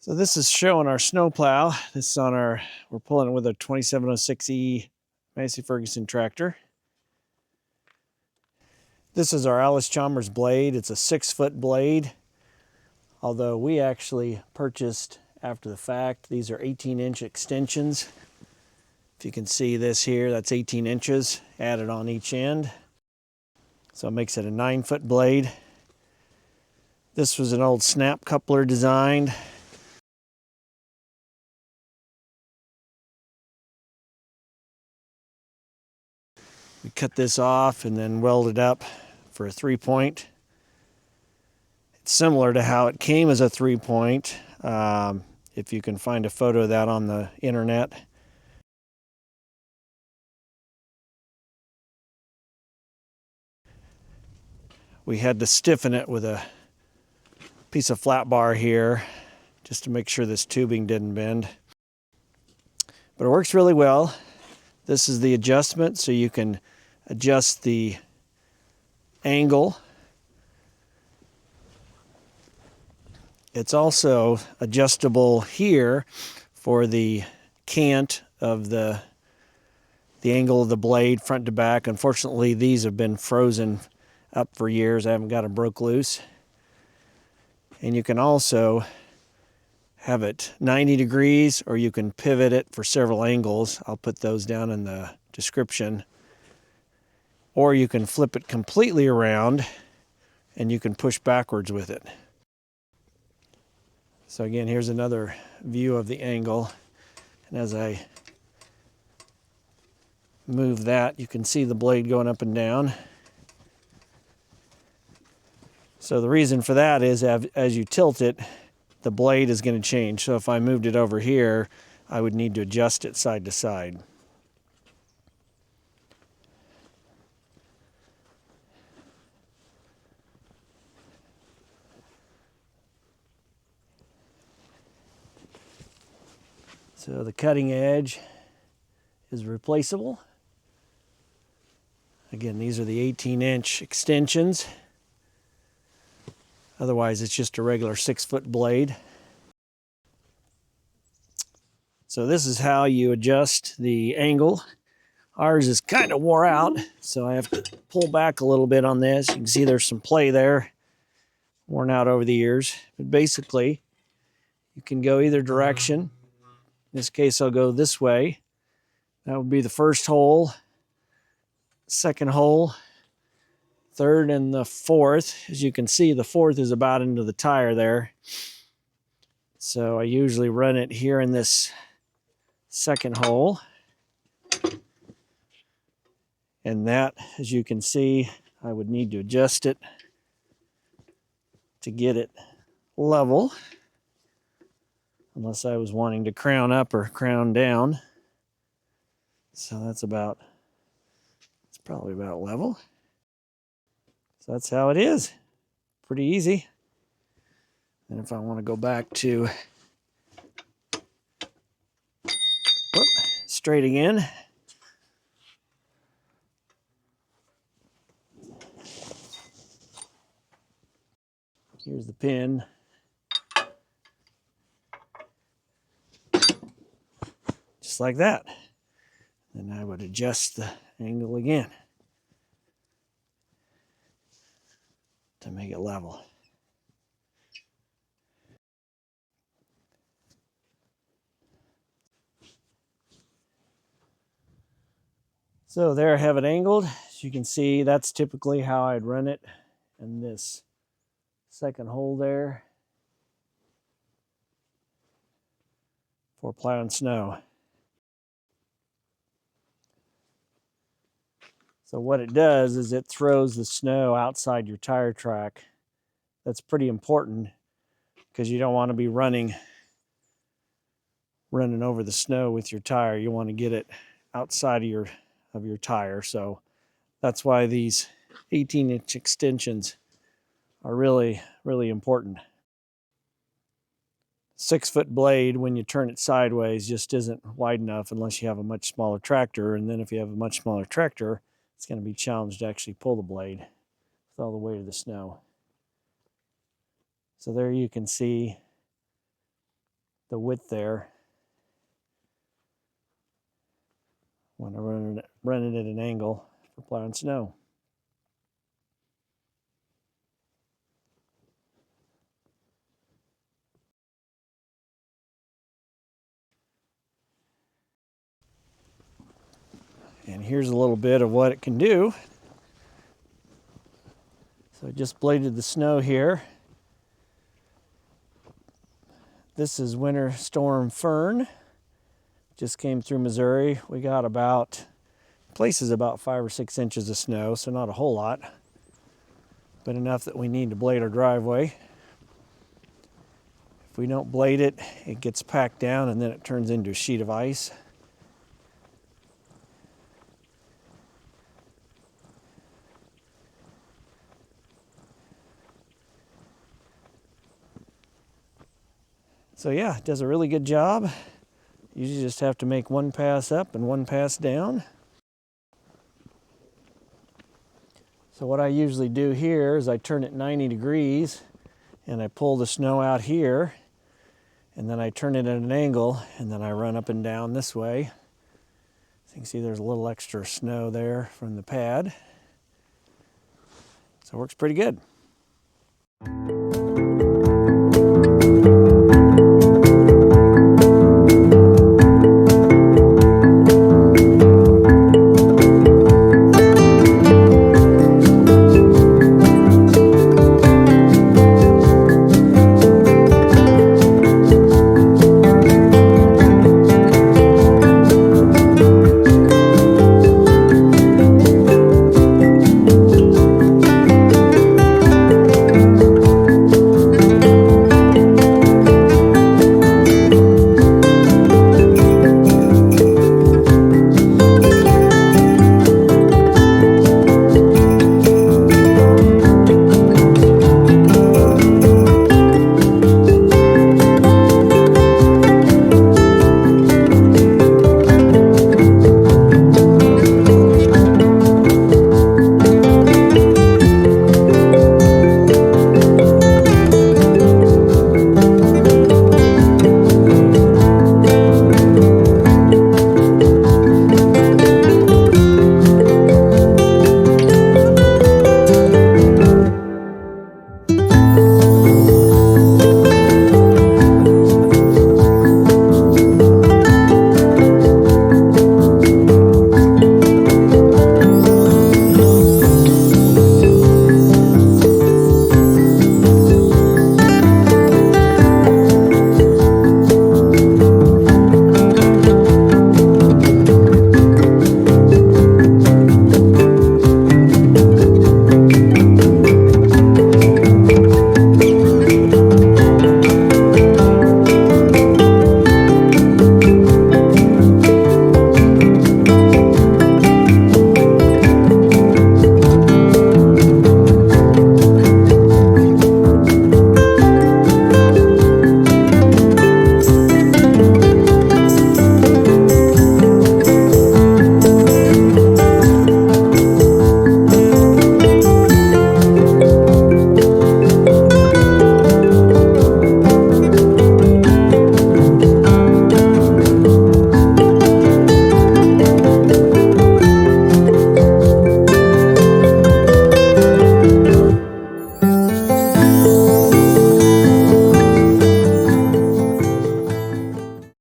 So this is showing our snowplow. This is on our, we're pulling it with a 2706E Massey Ferguson tractor. This is our Allis-Chalmers blade. It's a 6-foot blade, although we actually purchased after the fact. These are 18-inch extensions. If you can see this here, that's 18 inches added on each end. So it makes it a 9-foot blade. This was an old snap coupler designed. We cut this off and then welded up for a 3-point. It's similar to how it came as a 3-point, if you can find a photo of that on the internet. We had to stiffen it with a piece of flat bar here just to make sure this tubing didn't bend. But it works really well. This is the adjustment, so you can adjust the angle. It's also adjustable here for the cant of the angle of the blade front to back. Unfortunately, these have been frozen up for years. I haven't got them broke loose. And you can also have it 90 degrees, or you can pivot it for several angles. I'll put those down in the description. Or you can flip it completely around and you can push backwards with it. So again, here's another view of the angle. And as I move that, you can see the blade going up and down. So the reason for that is as you tilt it, the blade is going to change. So if I moved it over here, I would need to adjust it side to side. So the cutting edge is replaceable. Again, these are the 18-inch extensions. Otherwise, it's just a regular 6-foot blade. So this is how you adjust the angle. Ours is kind of wore out, so I have to pull back a little bit on this. You can see there's some play there, worn out over the years. But basically, you can go either direction. In this case, I'll go this way. That would be the first hole, second hole, third, and the fourth. As you can see, the fourth is about into the tire there. So I usually run it here in this second hole. And that, as you can see, I would need to adjust it to get it level, unless I was wanting to crown up or crown down. So that's it's probably about level. So that's how it is. Pretty easy. And if I want to go back to straight again, here's the pin. Just like that. Then I would adjust the angle again to make it level. So there I have it angled. As you can see, that's typically how I'd run it in this second hole there for plowing snow. So what it does is it throws the snow outside your tire track. That's pretty important because you don't want to be running over the snow with your tire. You want to get it outside of your tire. So that's why these 18-inch extensions are really, really important. 6-foot blade, when you turn it sideways, just isn't wide enough unless you have a much smaller tractor. And then if you have a much smaller tractor, it's going to be challenged to actually pull the blade with all the weight of the snow. So there you can see the width there when I run it at an angle for plowing snow. And here's a little bit of what it can do. So I just bladed the snow here. This is Winter Storm Fern. Just came through Missouri. We got about, places about 5 or 6 inches of snow, so not a whole lot, but enough that we need to blade our driveway. If we don't blade it, it gets packed down and then it turns into a sheet of ice. So yeah, it does a really good job. You just have to make one pass up and one pass down. So what I usually do here is I turn it 90 degrees and I pull the snow out here, and then I turn it at an angle and then I run up and down this way. So you can see there's a little extra snow there from the pad. So it works pretty good.